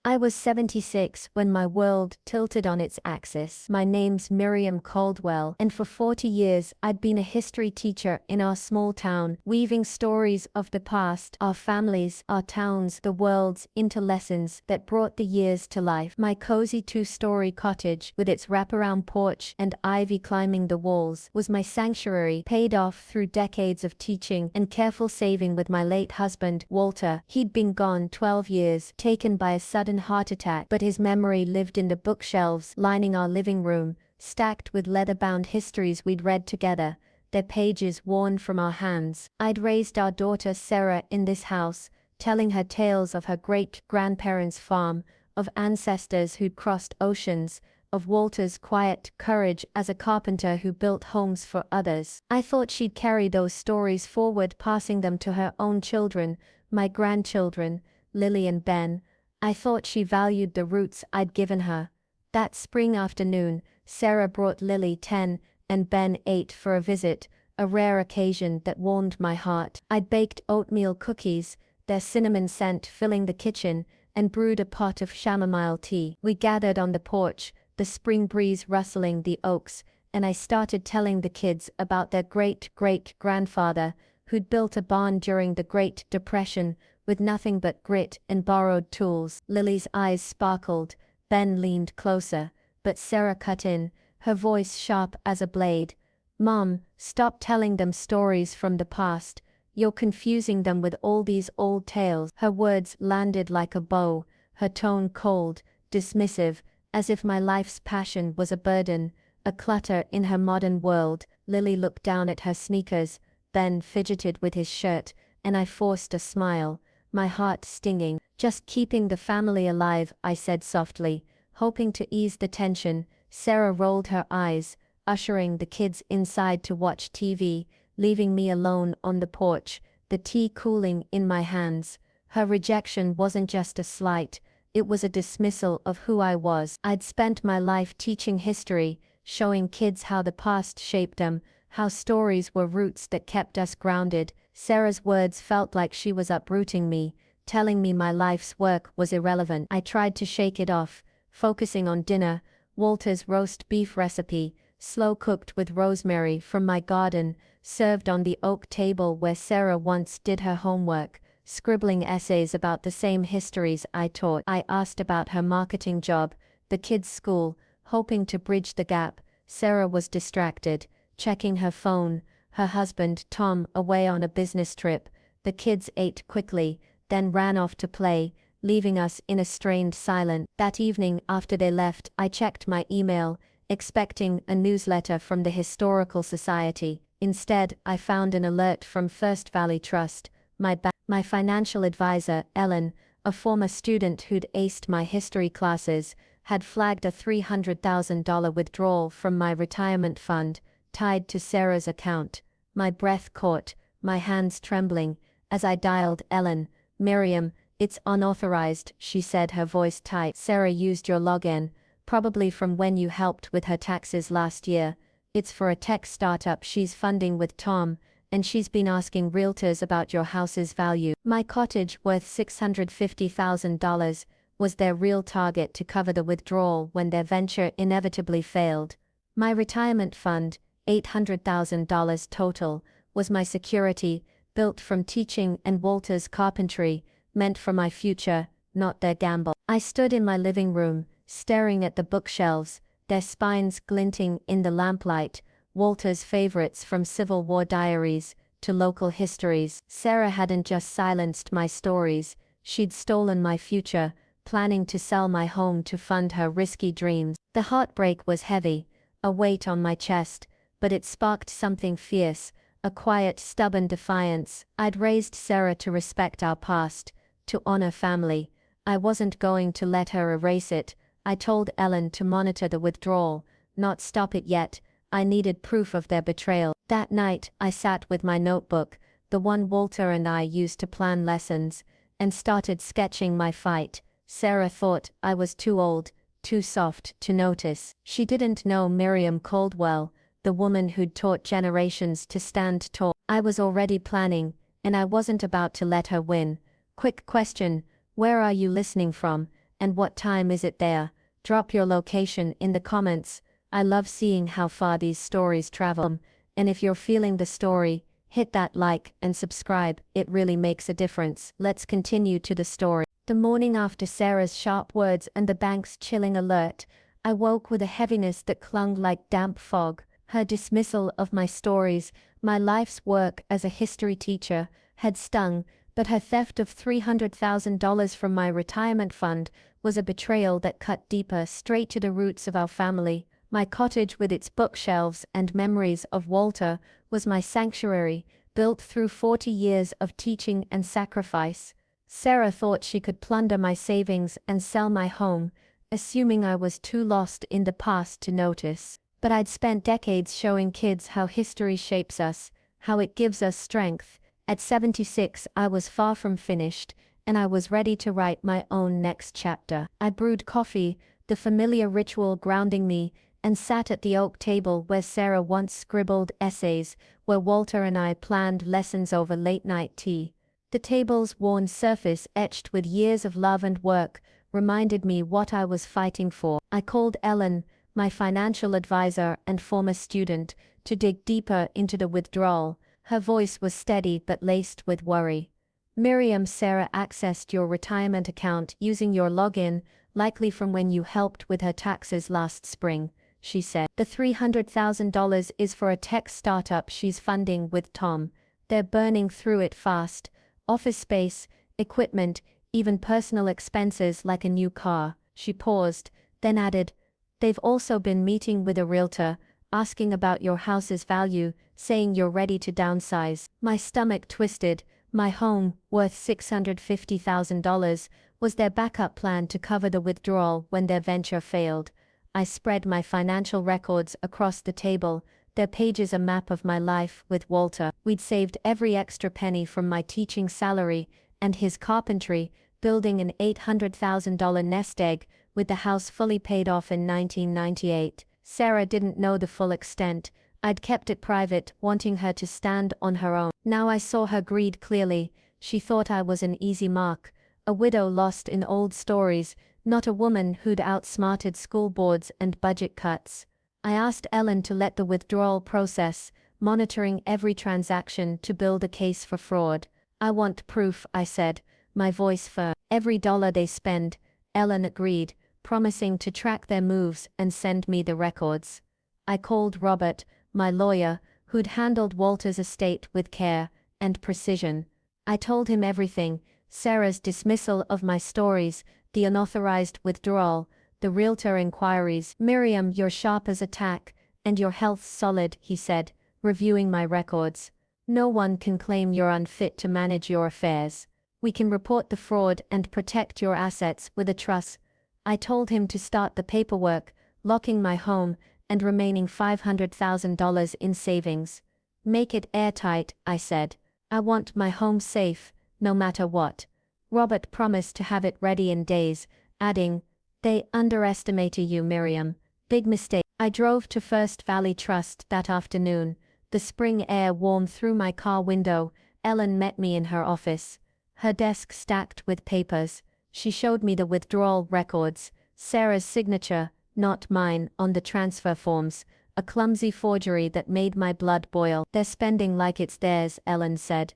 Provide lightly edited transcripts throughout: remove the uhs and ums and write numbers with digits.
I was 76 when my world tilted on its axis. My name's Miriam Caldwell, and for 40 years I'd been a history teacher in our small town, weaving stories of the past, our families, our towns, the worlds into lessons that brought the years to life. My cozy two-story cottage, with its wraparound porch and ivy climbing the walls, was my sanctuary, paid off through decades of teaching and careful saving with my late husband, Walter. He'd been gone 12 years, taken by a sudden heart attack, but his memory lived in the bookshelves lining our living room, stacked with leather-bound histories we'd read together, their pages worn from our hands. I'd raised our daughter Sarah in this house, telling her tales of her great-grandparents' farm, of ancestors who'd crossed oceans, of Walter's quiet courage as a carpenter who built homes for others. I thought she'd carry those stories forward, passing them to her own children, my grandchildren, Lily and Ben. I thought she valued the roots I'd given her. That spring afternoon, Sarah brought Lily 10 and Ben 8 for a visit, a rare occasion that warmed my heart. I'd baked oatmeal cookies, their cinnamon scent filling the kitchen, and brewed a pot of chamomile tea. We gathered on the porch, the spring breeze rustling the oaks, and I started telling the kids about their great-great-grandfather, who'd built a barn during the Great Depression, with nothing but grit and borrowed tools. Lily's eyes sparkled, Ben leaned closer, but Sarah cut in, her voice sharp as a blade. "Mom, stop telling them stories from the past. You're confusing them with all these old tales." Her words landed like a bow, her tone cold, dismissive, as if my life's passion was a burden, a clutter in her modern world. Lily looked down at her sneakers, Ben fidgeted with his shirt, and I forced a smile, my heart stinging. "Just keeping the family alive," I said softly, hoping to ease the tension. Sarah rolled her eyes, ushering the kids inside to watch TV, leaving me alone on the porch, the tea cooling in my hands. Her rejection wasn't just a slight, it was a dismissal of who I was. I'd spent my life teaching history, showing kids how the past shaped them, how stories were roots that kept us grounded. Sarah's words felt like she was uprooting me, telling me my life's work was irrelevant. I tried to shake it off, focusing on dinner, Walter's roast beef recipe, slow-cooked with rosemary from my garden, served on the oak table where Sarah once did her homework, scribbling essays about the same histories I taught. I asked about her marketing job, the kids' school, hoping to bridge the gap. Sarah was distracted, checking her phone, her husband, Tom, away on a business trip. The kids ate quickly, then ran off to play, leaving us in a strained silence. That evening, after they left, I checked my email, expecting a newsletter from the Historical Society. Instead, I found an alert from First Valley Trust. My financial advisor, Ellen, a former student who'd aced my history classes, had flagged a $300,000 withdrawal from my retirement fund, tied to Sarah's account. My breath caught, my hands trembling, as I dialed Ellen. "Miriam, it's unauthorized," she said, her voice tight. "Sarah used your login, probably from when you helped with her taxes last year. It's for a tech startup she's funding with Tom, and she's been asking realtors about your house's value." My cottage, worth $650,000, was their real target to cover the withdrawal when their venture inevitably failed. My retirement fund, $800,000 total, was my security, built from teaching and Walter's carpentry, meant for my future, not their gamble. I stood in my living room, staring at the bookshelves, their spines glinting in the lamplight, Walter's favorites from Civil War diaries to local histories. Sarah hadn't just silenced my stories, she'd stolen my future, planning to sell my home to fund her risky dreams. The heartbreak was heavy, a weight on my chest, but it sparked something fierce, a quiet, stubborn defiance. I'd raised Sarah to respect our past, to honor family. I wasn't going to let her erase it. I told Ellen to monitor the withdrawal, not stop it yet. I needed proof of their betrayal. That night, I sat with my notebook, the one Walter and I used to plan lessons, and started sketching my fight. Sarah thought I was too old, too soft to notice. She didn't know Miriam Caldwell, the woman who'd taught generations to stand tall. I was already planning, and I wasn't about to let her win. "Quick question, where are you listening from?" And what time is it there? Drop your location in the comments. I love seeing how far these stories travel. And if you're feeling the story, hit that like and subscribe, it really makes a difference. Let's continue to the story. The morning after Sarah's sharp words and the bank's chilling alert, I woke with a heaviness that clung like damp fog. Her dismissal of my stories, my life's work as a history teacher, had stung, but her theft of $300,000 from my retirement fund was a betrayal that cut deeper, straight to the roots of our family. My cottage with its bookshelves and memories of Walter was my sanctuary, built through 40 years of teaching and sacrifice. Sarah thought she could plunder my savings and sell my home, assuming I was too lost in the past to notice. But I'd spent decades showing kids how history shapes us, how it gives us strength. At 76, I was far from finished, and I was ready to write my own next chapter. I brewed coffee, the familiar ritual grounding me, and sat at the oak table where Sarah once scribbled essays, where Walter and I planned lessons over late-night tea. The table's worn surface, etched with years of love and work, reminded me what I was fighting for. I called Ellen, my financial advisor and former student, to dig deeper into the withdrawal. Her voice was steady but laced with worry. Miriam, Sarah accessed your retirement account using your login, likely from when you helped with her taxes last spring, she said. The $300,000 is for a tech startup she's funding with Tom. They're burning through it fast. Office space, equipment, even personal expenses like a new car. She paused, then added, they've also been meeting with a realtor, asking about your house's value, saying you're ready to downsize. My stomach twisted. My home, worth $650,000, was their backup plan to cover the withdrawal when their venture failed. I spread my financial records across the table, their pages a map of my life with Walter. We'd saved every extra penny from my teaching salary and his carpentry, building an $800,000 nest egg, with the house fully paid off in 1998. Sarah didn't know the full extent. I'd kept it private, wanting her to stand on her own. Now I saw her greed clearly. She thought I was an easy mark, a widow lost in old stories, not a woman who'd outsmarted school boards and budget cuts. I asked Ellen to let the withdrawal process, monitoring every transaction to build a case for fraud. I want proof, I said, my voice firm. Every dollar they spend, Ellen agreed, promising to track their moves and send me the records. I called Robert, my lawyer, who'd handled Walter's estate with care and precision. I told him everything, Sarah's dismissal of my stories, the unauthorized withdrawal, the realtor inquiries. Miriam, you're sharp as a tack, and your health's solid, he said, reviewing my records. No one can claim you're unfit to manage your affairs. We can report the fraud and protect your assets with a trust. I told him to start the paperwork, locking my home, and remaining $500,000 in savings. Make it airtight, I said. I want my home safe, no matter what. Robert promised to have it ready in days, adding, they underestimated you, Miriam. Big mistake. I drove to First Valley Trust that afternoon. The spring air warmed through my car window. Ellen met me in her office. Her desk stacked with papers. She showed me the withdrawal records, Sarah's signature, not mine, on the transfer forms, a clumsy forgery that made my blood boil. They're spending like it's theirs, Ellen said.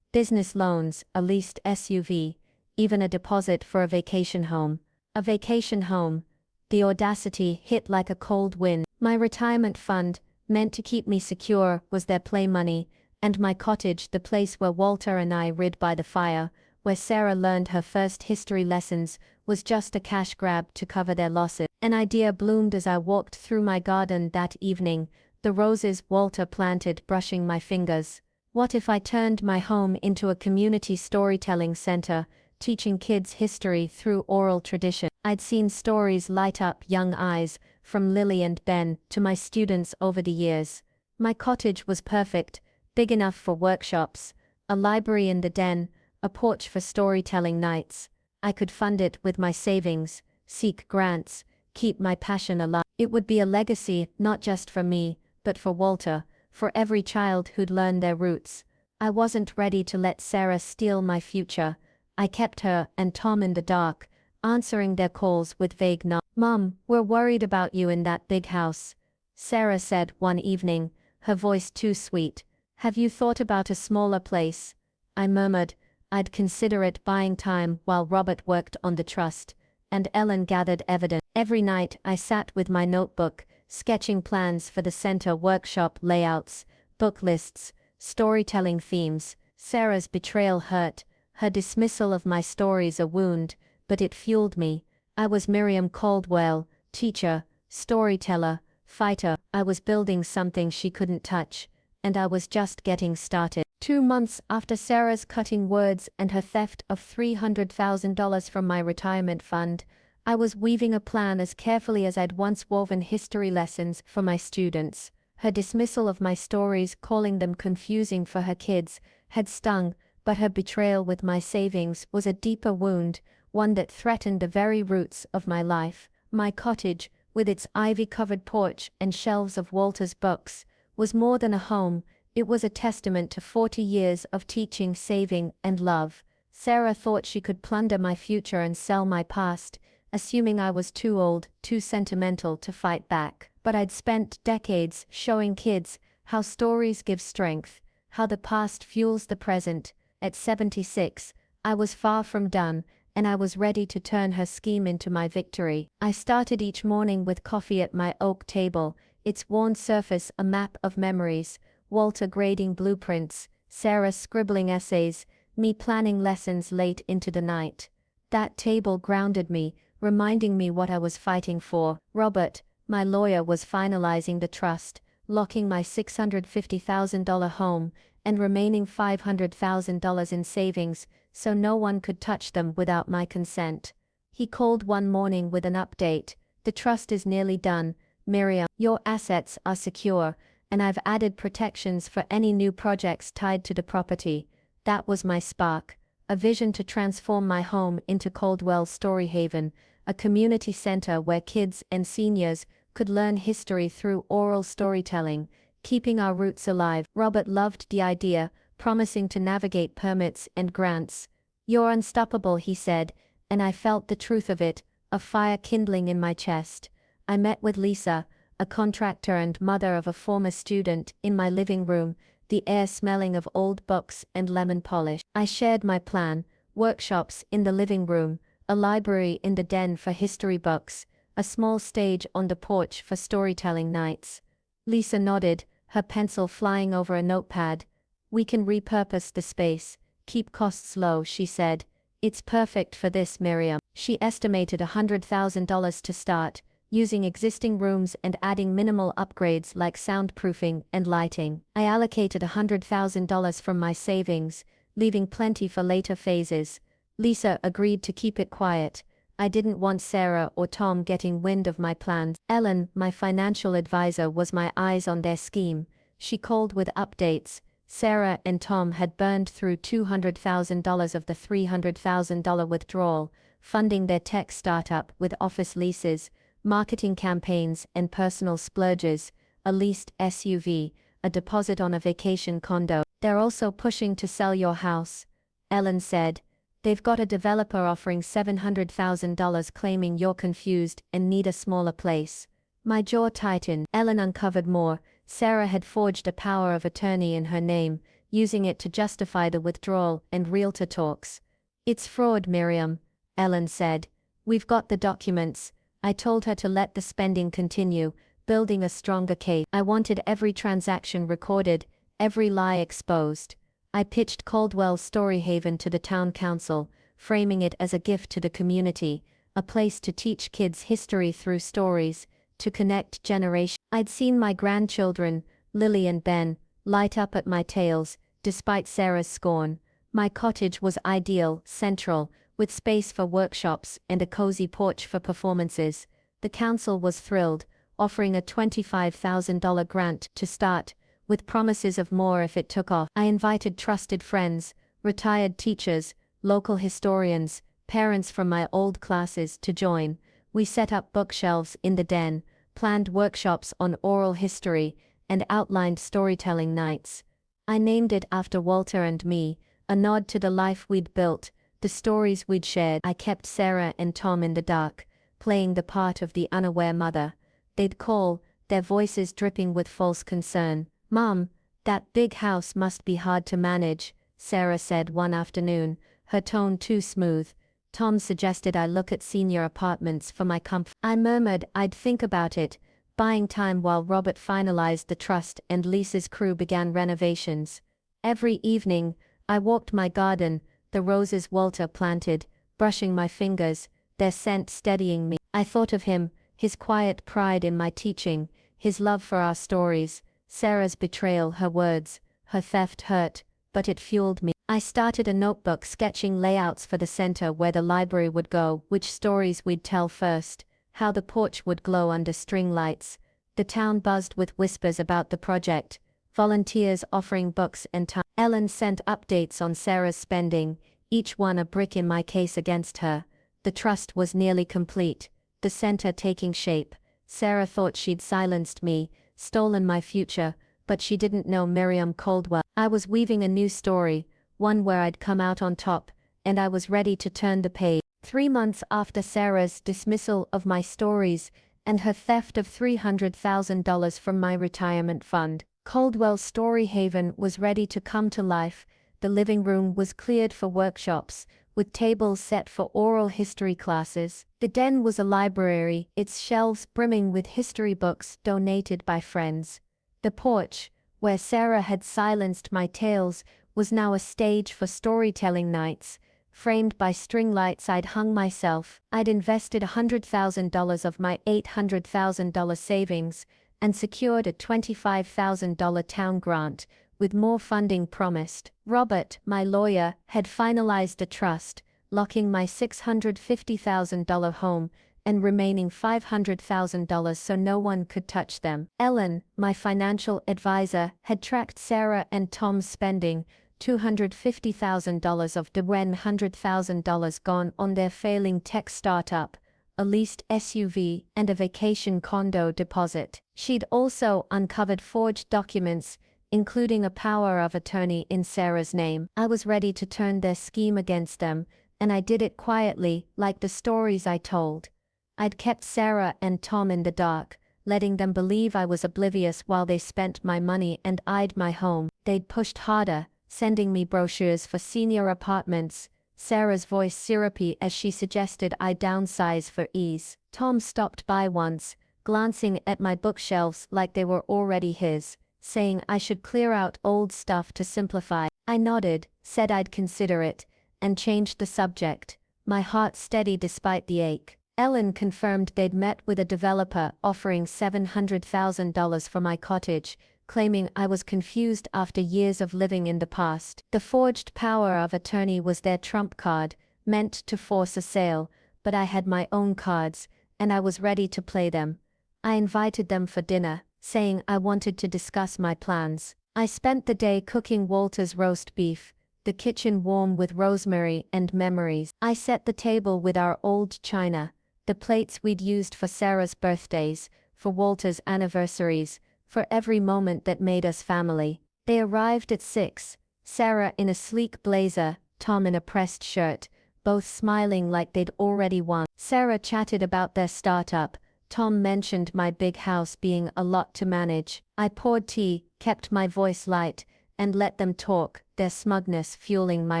Business loans, a leased SUV, even a deposit for a vacation home. A vacation home. The audacity hit like a cold wind. My retirement fund, meant to keep me secure, was their play money, and my cottage, the place where Walter and I rid by the fire, where Sarah learned her first history lessons, was just a cash grab to cover their losses. An idea bloomed as I walked through my garden that evening, the roses Walter planted brushing my fingers. What if I turned my home into a community storytelling center, teaching kids history through oral tradition? I'd seen stories light up young eyes, from Lily and Ben to my students over the years. My cottage was perfect, big enough for workshops, a library in the den, a porch for storytelling nights. I could fund it with my savings, seek grants, keep my passion alive. It would be a legacy, not just for me, but for Walter, for every child who'd learned their roots. I wasn't ready to let Sarah steal my future. I kept her and Tom in the dark, answering their calls with vague nods. "Mom, we're worried about you in that big house," Sarah said one evening, her voice too sweet. "Have you thought about a smaller place?" I murmured, I'd consider it, buying time while Robert worked on the trust, and Ellen gathered evidence. Every night I sat with my notebook, sketching plans for the center, workshop layouts, book lists, storytelling themes. Sarah's betrayal hurt, her dismissal of my stories a wound, but it fueled me. I was Miriam Caldwell, teacher, storyteller, fighter. I was building something she couldn't touch, and I was just getting started. 2 months after Sarah's cutting words and her theft of $300,000 from my retirement fund, I was weaving a plan as carefully as I'd once woven history lessons for my students. Her dismissal of my stories, calling them confusing for her kids, had stung, but her betrayal with my savings was a deeper wound, one that threatened the very roots of my life. My cottage, with its ivy-covered porch and shelves of Walter's books, was more than a home. It was a testament to 40 years of teaching, saving, and love. Sarah thought she could plunder my future and sell my past, assuming I was too old, too sentimental to fight back. But I'd spent decades showing kids how stories give strength, how the past fuels the present. At 76, I was far from done, and I was ready to turn her scheme into my victory. I started each morning with coffee at my oak table, its worn surface a map of memories, Walter grading blueprints, Sarah scribbling essays, me planning lessons late into the night. That table grounded me, reminding me what I was fighting for. Robert, my lawyer, was finalizing the trust, locking my $650,000 home, and remaining $500,000 in savings, so no one could touch them without my consent. He called one morning with an update. "The trust is nearly done, Miriam. Your assets are secure, and I've added protections for any new projects tied to the property." That was my spark, a vision to transform my home into Caldwell Story Haven, a community center where kids and seniors could learn history through oral storytelling, keeping our roots alive. Robert loved the idea, promising to navigate permits and grants. "You're unstoppable," he said, and I felt the truth of it, a fire kindling in my chest. I met with Lisa, a contractor and mother of a former student, in my living room, the air smelling of old books and lemon polish. I shared my plan: workshops in the living room, a library in the den for history books, a small stage on the porch for storytelling nights. Lisa nodded, her pencil flying over a notepad. "We can repurpose the space, keep costs low," she said. "It's perfect for this, Miriam." She estimated $100,000 to start, using existing rooms and adding minimal upgrades like soundproofing and lighting. I allocated $100,000 from my savings, leaving plenty for later phases. Lisa agreed to keep it quiet. I didn't want Sarah or Tom getting wind of my plans. Ellen, my financial advisor, was my eyes on their scheme. She called with updates. Sarah and Tom had burned through $200,000 of the $300,000 withdrawal, funding their tech startup with office leases, marketing campaigns, and personal splurges, a leased SUV, a deposit on a vacation condo. "They're also pushing to sell your house," Ellen said. "They've got a developer offering $700,000, claiming you're confused and need a smaller place." My jaw tightened. Ellen uncovered more. Sarah had forged a power of attorney in her name, using it to justify the withdrawal and realtor talks. "It's fraud, Miriam," Ellen said. "We've got the documents." I told her to let the spending continue, building a stronger case. I wanted every transaction recorded, every lie exposed. I pitched Caldwell's Story Haven to the town council, framing it as a gift to the community, a place to teach kids history through stories, to connect generations. I'd seen my grandchildren, Lily and Ben, light up at my tales, despite Sarah's scorn. My cottage was ideal, central, with space for workshops and a cozy porch for performances. The council was thrilled, offering a $25,000 grant to start, with promises of more if it took off. I invited trusted friends, retired teachers, local historians, parents from my old classes to join. We set up bookshelves in the den, planned workshops on oral history, and outlined storytelling nights. I named it after Walter and me, a nod to the life we'd built, the stories we'd shared. I kept Sarah and Tom in the dark, playing the part of the unaware mother. They'd call, their voices dripping with false concern. "Mom, that big house must be hard to manage," Sarah said one afternoon, her tone too smooth. Tom suggested I look at senior apartments for my comfort. I murmured I'd think about it, buying time while Robert finalized the trust and Lisa's crew began renovations. Every evening, I walked my garden, the roses Walter planted, brushing my fingers, their scent steadying me. I thought of him, his quiet pride in my teaching, his love for our stories, Sarah's betrayal, her words, her theft hurt, but it fueled me. I started a notebook sketching layouts for the center where the library would go, which stories we'd tell first, how the porch would glow under string lights. The town buzzed with whispers about the project, volunteers offering books and time. Ellen sent updates on Sarah's spending, each one a brick in my case against her. The trust was nearly complete, the center taking shape. Sarah thought she'd silenced me, stolen my future, but she didn't know Miriam Caldwell. I was weaving a new story, one where I'd come out on top, and I was ready to turn the page. 3 months after Sarah's dismissal of my stories and her theft of $300,000 from my retirement fund, Caldwell's Story Haven was ready to come to life. The living room was cleared for workshops, with tables set for oral history classes. The den was a library, its shelves brimming with history books donated by friends. The porch, where Sarah had silenced my tales, was now a stage for storytelling nights. Framed by string lights I'd hung myself. I'd invested $100,000 of my $800,000 savings and secured a $25,000 town grant, with more funding promised. Robert, my lawyer, had finalized a trust, locking my $650,000 home and remaining $500,000 so no one could touch them. Ellen, my financial advisor, had tracked Sarah and Tom's spending, $250,000 of the $100,000 gone on their failing tech startup, a leased SUV, and a vacation condo deposit. She'd also uncovered forged documents, including a power of attorney in Sarah's name. I was ready to turn their scheme against them, and I did it quietly, like the stories I told. I'd kept Sarah and Tom in the dark, letting them believe I was oblivious while they spent my money and eyed my home. They'd pushed harder, sending me brochures for senior apartments, Sarah's voice syrupy as she suggested I downsize for ease. Tom stopped by once, glancing at my bookshelves like they were already his, saying I should clear out old stuff to simplify. I nodded, said I'd consider it, and changed the subject, my heart steady despite the ache. Ellen confirmed they'd met with a developer offering $700,000 for my cottage, claiming I was confused after years of living in the past. The forged power of attorney was their trump card, meant to force a sale, but I had my own cards, and I was ready to play them. I invited them for dinner, saying I wanted to discuss my plans. I spent the day cooking Walter's roast beef, the kitchen warm with rosemary and memories. I set the table with our old china, the plates we'd used for Sarah's birthdays, for Walter's anniversaries, for every moment that made us family. They arrived at 6, Sarah in a sleek blazer, Tom in a pressed shirt, both smiling like they'd already won. Sarah chatted about their startup, Tom mentioned my big house being a lot to manage. I poured tea, kept my voice light, and let them talk, their smugness fueling my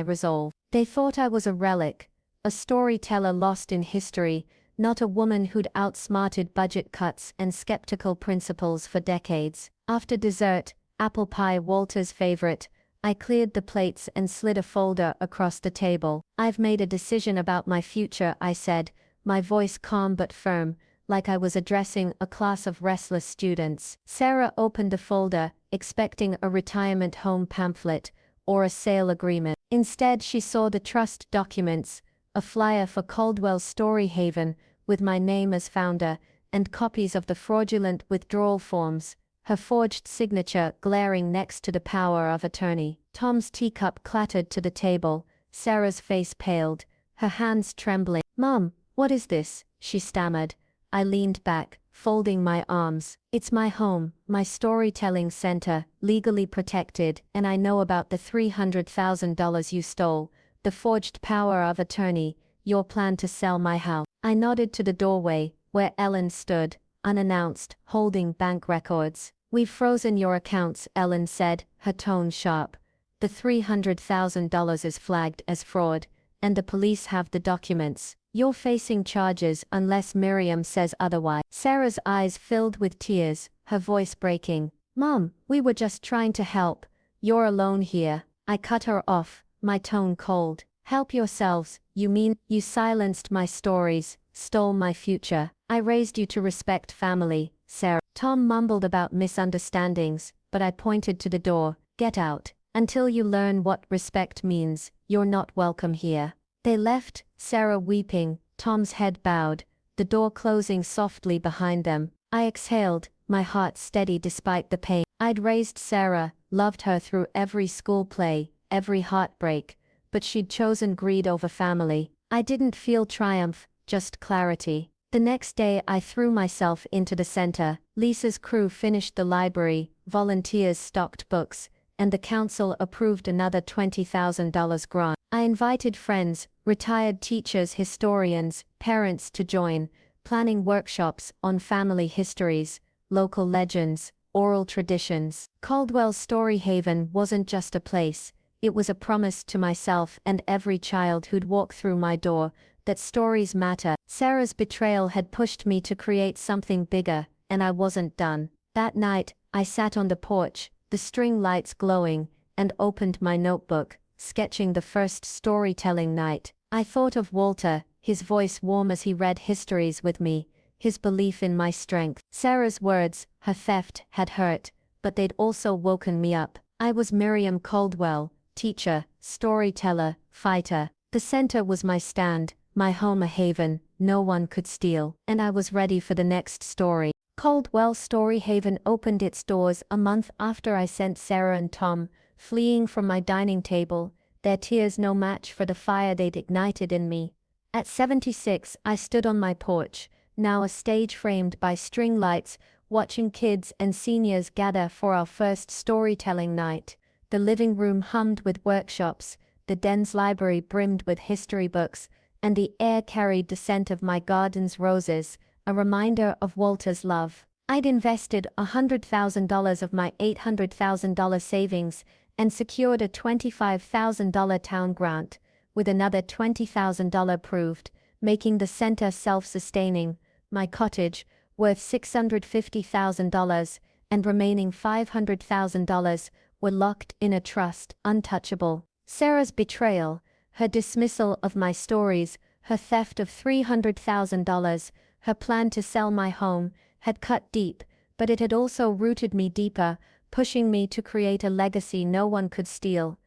resolve. They thought I was a relic, a storyteller lost in history, not a woman who'd outsmarted budget cuts and skeptical principles for decades. After dessert, apple pie Walter's favorite, I cleared the plates and slid a folder across the table. I've made a decision about my future, I said, my voice calm but firm, like I was addressing a class of restless students. Sarah opened the folder, expecting a retirement home pamphlet or a sale agreement. Instead, she saw the trust documents, a flyer for Caldwell's Story Haven, with my name as founder, and copies of the fraudulent withdrawal forms, her forged signature glaring next to the power of attorney. Tom's teacup clattered to the table, Sarah's face paled, her hands trembling. "Mom, what is this?" she stammered. I leaned back, folding my arms. "It's my home, my storytelling center, legally protected, and I know about the $300,000 you stole, the forged power of attorney, your plan to sell my house. I nodded to the doorway, where Ellen stood, unannounced, holding bank records. We've frozen your accounts, Ellen said, her tone sharp. The $300,000 is flagged as fraud, and the police have the documents. You're facing charges unless Miriam says otherwise. Sarah's eyes filled with tears, her voice breaking. Mom, we were just trying to help. You're alone here. I cut her off, my tone cold. Help yourselves, you mean? You silenced my stories, stole my future. I raised you to respect family, Sarah. Tom mumbled about misunderstandings, but I pointed to the door. Get out. Until you learn what respect means, you're not welcome here. They left, Sarah weeping, Tom's head bowed, the door closing softly behind them. I exhaled, my heart steady despite the pain. I'd raised Sarah, loved her through every school play, every heartbreak, but she'd chosen greed over family. I didn't feel triumph, just clarity. The next day I threw myself into the center. Lisa's crew finished the library, volunteers stocked books, and the council approved another $20,000 grant. I invited friends, retired teachers, historians, parents to join, planning workshops on family histories, local legends, oral traditions. Caldwell's Story Haven wasn't just a place, it was a promise to myself and every child who'd walk through my door, that stories matter. Sarah's betrayal had pushed me to create something bigger, and I wasn't done. That night, I sat on the porch, the string lights glowing, and opened my notebook, sketching the first storytelling night. I thought of Walter, his voice warm as he read histories with me, his belief in my strength. Sarah's words, her theft, had hurt, but they'd also woken me up. I was Miriam Caldwell, teacher, storyteller, fighter. The center was my stand, my home a haven no one could steal, and I was ready for the next story. Caldwell's Story Haven opened its doors a month after I sent Sarah and Tom, fleeing from my dining table, their tears no match for the fire they'd ignited in me. At 76, I stood on my porch, now a stage framed by string lights, watching kids and seniors gather for our first storytelling night. The living room hummed with workshops, the den's library brimmed with history books, and the air carried the scent of my garden's roses, a reminder of Walter's love. I'd invested $100,000 of my $800,000 savings and secured a $25,000 town grant, with another $20,000 approved, making the center self-sustaining. My cottage, worth $650,000, and remaining $500,000, were locked in a trust, untouchable. Sarah's betrayal, her dismissal of my stories, her theft of $300,000, her plan to sell my home, had cut deep, but it had also rooted me deeper, pushing me to create a legacy no one could steal.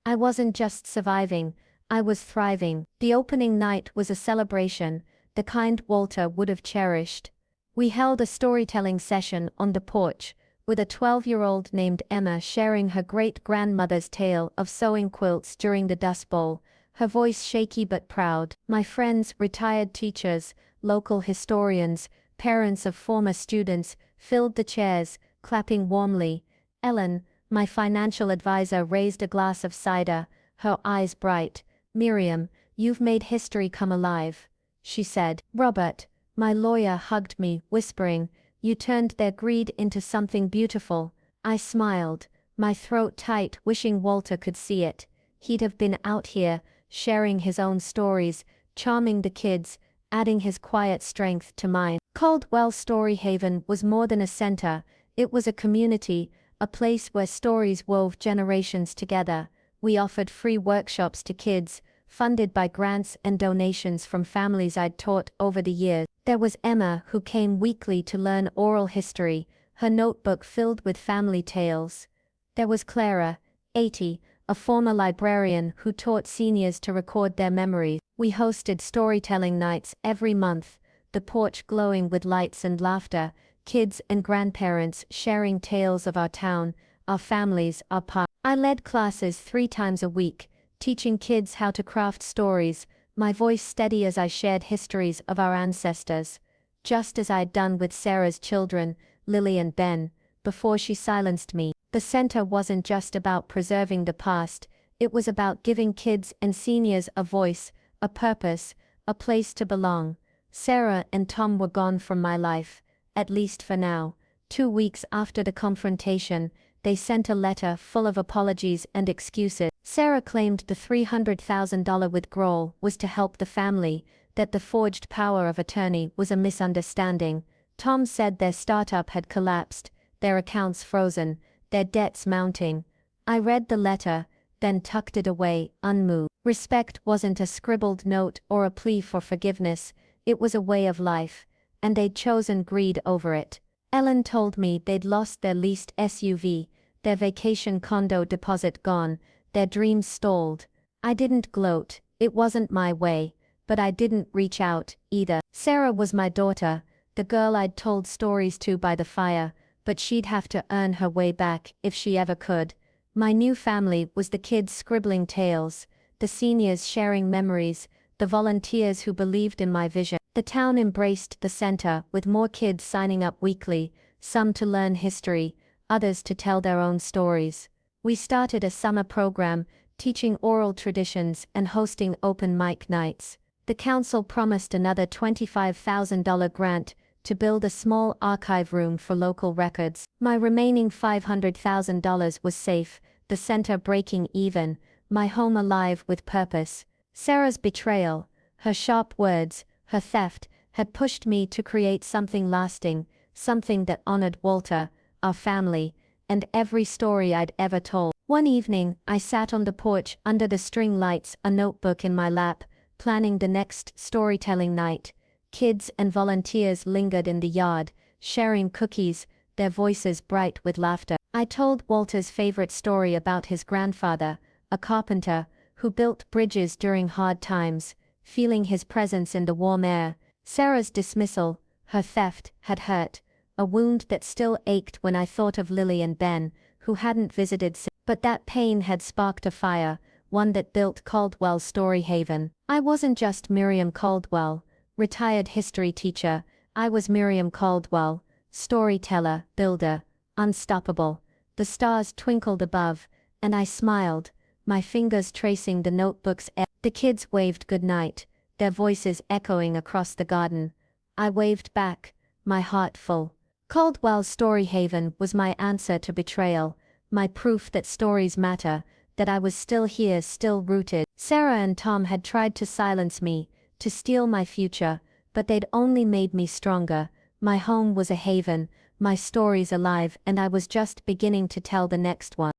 I wasn't just surviving, I was thriving. The opening night was a celebration, the kind Walter would have cherished. We held a storytelling session on the porch, with a 12-year-old named Emma sharing her great-grandmother's tale of sewing quilts during the Dust Bowl, her voice shaky but proud. My friends, retired teachers, local historians, parents of former students, filled the chairs, clapping warmly. Ellen, my financial advisor, raised a glass of cider, her eyes bright. Miriam, you've made history come alive, she said. Robert, my lawyer, hugged me, whispering, you turned their greed into something beautiful. I smiled, my throat tight, wishing Walter could see it. He'd have been out here, sharing his own stories, charming the kids, adding his quiet strength to mine. Caldwell Story Haven was more than a center, it was a community, a place where stories wove generations together. We offered free workshops to kids, funded by grants and donations from families I'd taught over the years. There was Emma, who came weekly to learn oral history, her notebook filled with family tales. There was Clara, 80, a former librarian who taught seniors to record their memories. We hosted storytelling nights every month, the porch glowing with lights and laughter, kids and grandparents sharing tales of our town, our families, our past. I led classes 3 times a week, teaching kids how to craft stories, my voice steady as I shared histories of our ancestors, just as I'd done with Sarah's children, Lily and Ben, before she silenced me. The center wasn't just about preserving the past, It was about giving kids and seniors a voice, a purpose, a place to belong. Sarah and Tom were gone from my life, at least for now. 2 weeks after the confrontation, they sent a letter full of apologies and excuses. Sarah claimed the $300,000 withdrawal was to help the family, that the forged power of attorney was a misunderstanding. Tom said their startup had collapsed, their accounts frozen, their debts mounting. I read the letter, then tucked it away, unmoved. Respect wasn't a scribbled note or a plea for forgiveness, it was a way of life, and they'd chosen greed over it. Ellen told me they'd lost their leased SUV, their vacation condo deposit gone, their dreams stalled. I didn't gloat, it wasn't my way, but I didn't reach out, either. Sarah was my daughter, the girl I'd told stories to by the fire, but she'd have to earn her way back if she ever could. My new family was the kids scribbling tales, the seniors sharing memories, the volunteers who believed in my vision. The town embraced the center with more kids signing up weekly, some to learn history, others to tell their own stories. We started a summer program, teaching oral traditions and hosting open mic nights. The council promised another $25,000 grant to build a small archive room for local records. My remaining $500,000 was safe, the center breaking even, my home alive with purpose. Sarah's betrayal, her sharp words, her theft, had pushed me to create something lasting, something that honored Walter, our family, and every story I'd ever told. One evening, I sat on the porch under the string lights, a notebook in my lap, planning the next storytelling night. Kids and volunteers lingered in the yard, sharing cookies, their voices bright with laughter. I told Walter's favorite story about his grandfather, a carpenter, who built bridges during hard times, feeling his presence in the warm air. Sarah's dismissal, her theft, had hurt, a wound that still ached when I thought of Lily and Ben, who hadn't visited since. But that pain had sparked a fire, one that built Caldwell's Story Haven. I wasn't just Miriam Caldwell, retired history teacher, I was Miriam Caldwell, storyteller, builder, unstoppable. The stars twinkled above, and I smiled, my fingers tracing the notebook's edge. The kids waved goodnight, their voices echoing across the garden. I waved back, my heart full. Caldwell's Story Haven was my answer to betrayal, my proof that stories matter, that I was still here, still rooted. Sarah and Tom had tried to silence me, to steal my future, but they'd only made me stronger. My home was a haven, my stories alive, and I was just beginning to tell the next one.